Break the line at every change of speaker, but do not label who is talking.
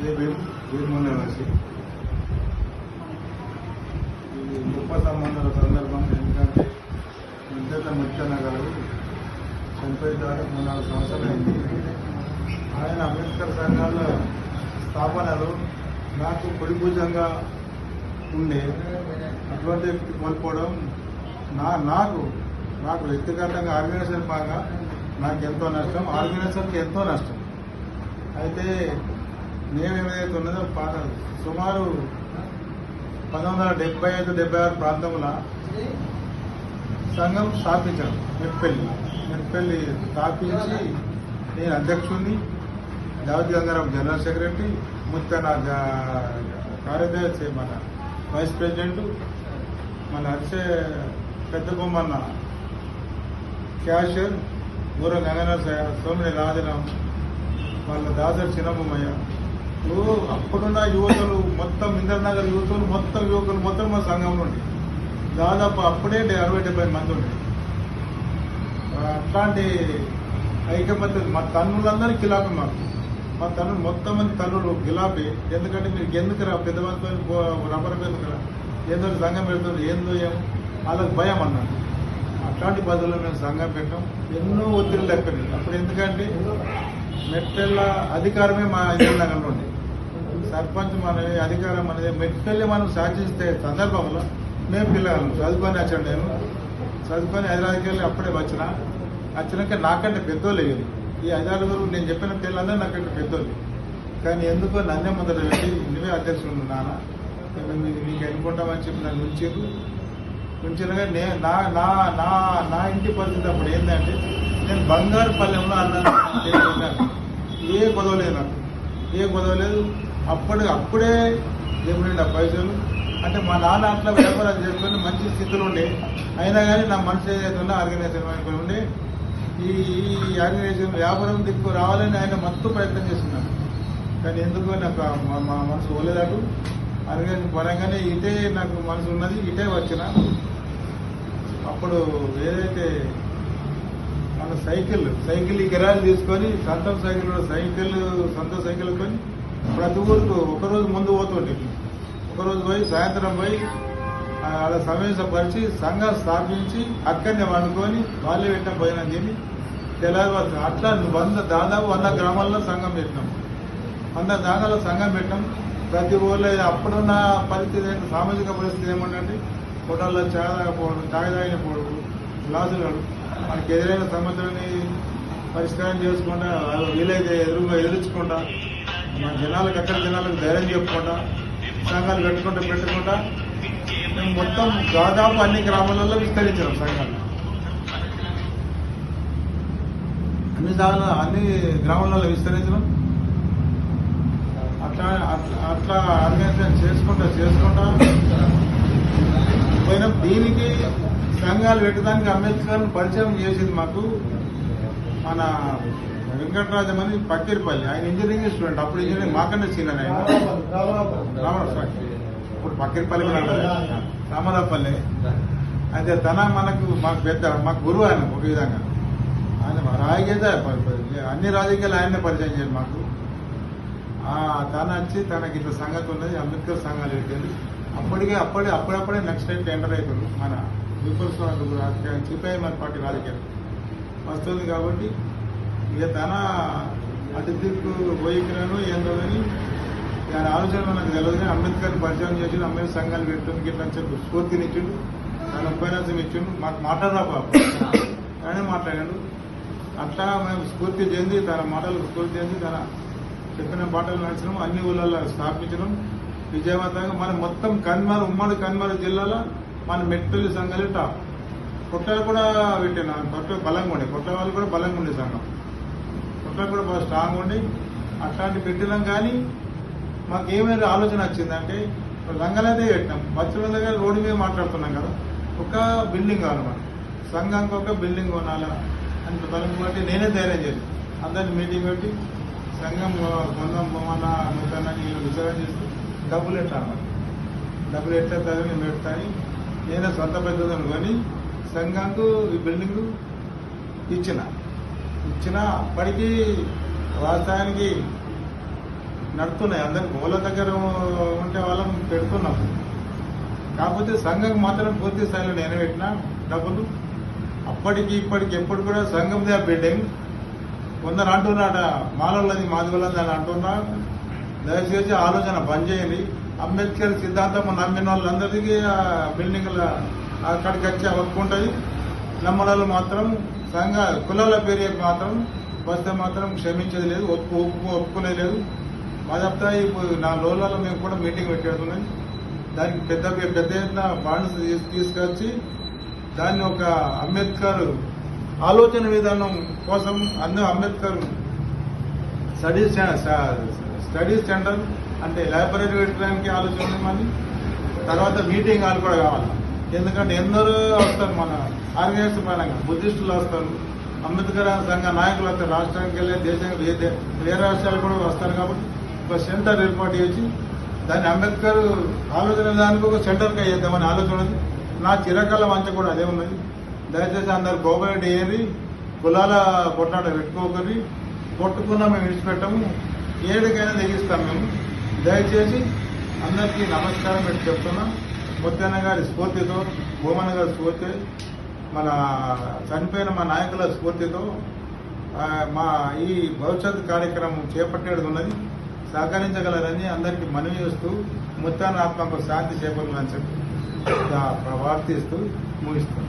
వేసి ఈ గొప్ప సంబంధాల సందర్భంగా ఎందుకంటే విద్యుత్ ముచ్చన్న గారు చనిపోయిన దాకా 3-4 సంవత్సరాలు అయింది. ఆయన అంబేద్కర్ సంఘాల స్థాపనలు నాకు పొడిభుజంగా ఉండే అటువంటి వ్యక్తి కోల్పోవడం నాకు వ్యక్తిగతంగా ఆర్గనైజేషన్ పరంగా నాకు ఎంతో నష్టం, ఆర్గనైజేషన్కి ఎంతో నష్టం. అయితే మేమేదైతే ఉన్నదో సుమారు 1975-76 ప్రాంతంలో సంఘం స్థాపించాను. మెట్పల్లి స్థాపించి నేను అధ్యక్షుడిని, జావతి గంగారాం జనరల్ సెక్రటరీ, ముత్తన కార్యదర్శి, మన వైస్ ప్రెసిడెంట్, మన అరిసే పెద్ద బొమ్మన్న క్యాషియర్, ఊర గంగనాథ సోమిని రాజరాం, వాళ్ళ దాసరి చిన్నబొమ్మయ్య. అప్పుడున్న యువతులు మొత్తం ఇంద్రనగర్ యువకులు మొత్తం మా సంఘంలో ఉండి దాదాపు అప్పుడే 60-70 మంది ఉండే. అట్లాంటి ఐకమత్యం మా తన్నులందరూ కిలాపి మా తన్నులు మొత్తం మంది తన్నులు గిలాపి. ఎందుకంటే మీరు ఎందుకురా పెద్దవాళ్ళతో రబ్బర్ ఎందుకురా ఏందో సంఘం పెడుతుంది ఏందో ఏమో వాళ్ళకి భయం అన్నాడు. అట్లాంటి బదులు మేము సంఘం పెట్టాం. ఎన్నో ఒత్తిడి లెక్కలేదు అప్పుడు. ఎందుకంటే మెట్పల్ల అధికారమే మా ఇంద్రనగర్లో ఉండే. సర్పంచ్ మనది అధికారం అనేది మెట్పల్లి మనం శాసించే సందర్భంలో మేము పిల్లలు చదువుకొని వచ్చాను. నేను చదువుకొని హైదరాబాద్కి వెళ్ళి అప్పుడే వచ్చినాక నాకంటే పెద్దోళ్ళు లేదు. ఈ 5-6 నేను చెప్పిన పిల్లలందరూ నాకంటే పెద్దోళ్ళు. కానీ ఎందుకో నన్నే మొదట పెట్టి నువ్వే అధ్యక్షుడు నాన్న నీకు ఎన్నుకుంటామని చెప్పి నన్ను ఉంచినగా నా ఇంటి పరిస్థితి అప్పుడు ఏంటంటే నేను బంగారు పల్లెంలో అన్నాను. ఏ గొడవలేదు నాకు, ఏ గొడవలేదు. అప్పుడే ఎప్పుడండి ఆ పైసలు అంటే మా నాన్న అట్లా వ్యాపారాలు చేసుకొని మంచి స్థితిలో ఉండే. అయినా కానీ నా మనసు ఏదైతే ఉన్నా ఆర్గనైజేషన్ వైపు ఉండే ఈ ఆర్గనైజేషన్ వ్యాపారం దిక్కు రావాలని ఆయన మొత్తం ప్రయత్నం చేస్తున్నాను. కానీ ఎందుకో నాకు మా మనసు పోలేదటు. ఆర్గనైజేషన్ పరంగానే ఇటే నాకు మనసు ఉన్నది, ఇటే వచ్చిన. అప్పుడు ఏదైతే మన సైకిల్ ఈ కిరాయిలు తీసుకొని సొంత సైకిల్ కొని ప్రతి ఊరికి ఒకరోజు ముందు పోతుంటే ఒకరోజు పోయి సాయంత్రం పోయి అలా సమావేశపరిచి సంఘం స్థాపించి అక్కడనే వండుకొని వాళ్ళే పెట్టిన భోజనం తిని తెల్లవారు అట్లా దాదాపు 100 గ్రామాల్లో సంఘం పెట్టినాం. 100 గ్రామాల్లో సంఘం పెట్టాం. ప్రతి ఊళ్ళో అప్పుడున్న పరిస్థితి ఏంటి, సామాజిక పరిస్థితి ఏమంటే హోటల్లో చాయ్ తాగిపోవడం, గ్లాసులు మనకి ఎదురైన సమస్యలని పరిష్కారం చేసుకుంటా వీలైతే ఎదుర్చుకుంటా మన జనాలకు ధైర్యం చెప్పుకుంటా సంఘాలు పెట్టుకుంటా మేము మొత్తం దాదాపు అన్ని గ్రామాలలో విస్తరించాం. సంఘాలు అన్ని గ్రామాలలో విస్తరించడం. అట్లా ఆర్గనైజేషన్ చేసుకుంటా పోయినా. దీనికి సంఘాలు పెట్టడానికి అంబేద్కర్ పరిచయం చేసింది మాకు మన వెంకటరాజం అని పక్కిరిపల్లి. ఆయన ఇంజనీరింగ్ స్టూడెంట్. అప్పుడు ఇంజనీరింగ్ మాకన్నా సీనియర్ ఆయన ఇప్పుడు పక్కిరిపల్లి రామరాపల్లి. అయితే మాకు గురువు ఆయన ఒక విధంగా. ఆయన రాజకీయ అన్ని రాజకీయాలు ఆయన్నే పరిచయం చేయాలి మాకు. తన వచ్చి తనకి ఇట్లా సంగతి ఉన్నది అంబేద్కర్ సంఘాలు పెట్టింది. అప్పుడప్పుడే నెక్స్ట్ టైం టెండర్ అవుతుంది. మన పీపుల్స్ రాజకీయం సిపిఐఎం పార్టీ రాజకీయాలు వస్తుంది. కాబట్టి ఇక తన అటు దిక్కు పోయికిరాను ఏందో కానీ దాని ఆలోచన మనకు తెలియదు. కానీ అంబేద్కర్ని పరిచయం చేసి అంబేద్కర్ సంఘాలు పెట్టడానికి ఇట్లా అని చెప్పి స్ఫూర్తినిచ్చిండు, తన ఉపన్యాసం ఇచ్చిండు. మాకు మాట్లాడరా బాబు కానీ మాట్లాడాడు. అట్లా మేము స్ఫూర్తి చెంది తన చెప్పిన మాటలు నచ్చడం, అన్ని ఊళ్ళల్లో స్థాపించడం విజయవంతంగా. మనం మొత్తం ఉమ్మడి కన్మార్ జిల్లాలో మన మెట్పల్లి సంఘాలు టాప్. కొట్టాలు కూడా పెట్టిన బలంగా ఉండే, కొట్ట వాళ్ళు కూడా బలంగా ఉండే సంఘం. కొట్టాలు కూడా బాగా స్ట్రాంగ్ ఉండి అట్లాంటి పెట్టినాం. కానీ మాకు ఏమైనా ఆలోచన వచ్చిందంటే రంగాలైతే పెట్టినాం. బస్సుల దగ్గర రోడ్డు మీద మాట్లాడుతున్నాం కదా, ఒక బిల్డింగ్ కావాలి మనం సంఘానికి, ఒక బిల్డింగ్ కొనాలా అంత బలం బట్టి నేనే ధైర్యం చేసి అందరినీ మీటింగ్ పెట్టి సంఘం మన నూతనాన్ని విచారణ చేస్తూ డబ్బులు ఎట్లా నేను పెడతాను. నేనే సొంత పెద్దదని కొని సంఘంకు ఈ బిల్డింగ్ ఇచ్చిన అప్పటికి వాస్తవానికి నడుతున్నాయి. అందరికి ఓల దగ్గర ఉంటే వాళ్ళని పెడుతున్నాం. కాకపోతే సంఘం మాత్రం పూర్తి స్థాయిలో నేను పెట్టిన డబ్బులు అప్పటికి ఇప్పటికి ఎప్పుడు కూడా సంఘందే బిల్డింగ్. కొందరు అంటున్నాడ మాలన్నది మాది వాళ్ళది అని అంటున్నా. దయచేసి ఆలోచన బంద్ చేయండి. అంబేద్కర్ సిద్ధాంతం నమ్మిన వాళ్ళందరికీ ఆ బిల్డింగ్ల అక్కడికి వచ్చి హక్కు ఉంటుంది. నమ్మని వాళ్ళు మాత్రం సంఘ కులాల పేరు మాత్రం వస్తే మాత్రం క్షమించేది లేదు, ఒప్పుకునేది లేదు. మా చెప్తా ఇప్పుడు నా లోలలో మేము కూడా మీటింగ్ పెట్టేస్తున్నాం. దానికి పెద్ద ఎత్తున ఫండ్స్ తీసుకొచ్చి దాన్ని ఒక అంబేద్కర్ ఆలోచన విధానం కోసం అందరూ అంబేద్కర్ స్టడీస్ సెంటర్ అంటే లైబ్రరీ పెట్టడానికి ఆలోచన ఉంది. మళ్ళీ తర్వాత మీటింగ్ హాల్ కూడా కావాలి. ఎందుకంటే ఎందరో వస్తారు, మన ఆర్గనైజేషన్ పరంగా బుద్ధిస్టులు వస్తారు, అంబేద్కర్ సంఘ నాయకులు వస్తారు, రాష్ట్రానికి వెళ్ళే దేశానికి వేరే రాష్ట్రాలు కూడా వస్తారు. కాబట్టి ఒక సెంటర్ ఏర్పాటు చేసి దాన్ని అంబేద్కర్ ఆలోచన దానికి ఒక సెంటర్గా చేద్దామని ఆలోచన ఉంది. నా చిరకాల వంచ కూడా అదే ఉన్నది. దయచేసి అందరు కోఆపరేట్ చేయండి. కులాల కొట్లాట పెట్టుకోకరి, కొట్టుకున్నా మేము విడిచిపెట్టాము, ఏడుకైనా తెగిస్తాం మేము. దయచేసి అందరికీ నమస్కారం పెట్టి చెప్తున్నాం. ముత్యాన్న గారి స్ఫూర్తితో, భూమన్న గారి స్ఫూర్తి, మన చనిపోయిన మా నాయకుల స్ఫూర్తితో మా ఈ భవిష్యత్ కార్యక్రమం చేపట్టేది ఉన్నది. సహకరించగలరని అందరికీ మనవి చేస్తూ ముత్యాన్న ఆత్మకు శాంతి చేకూరాలని చెప్పి ప్రార్థిస్తూ ముగిస్తాం.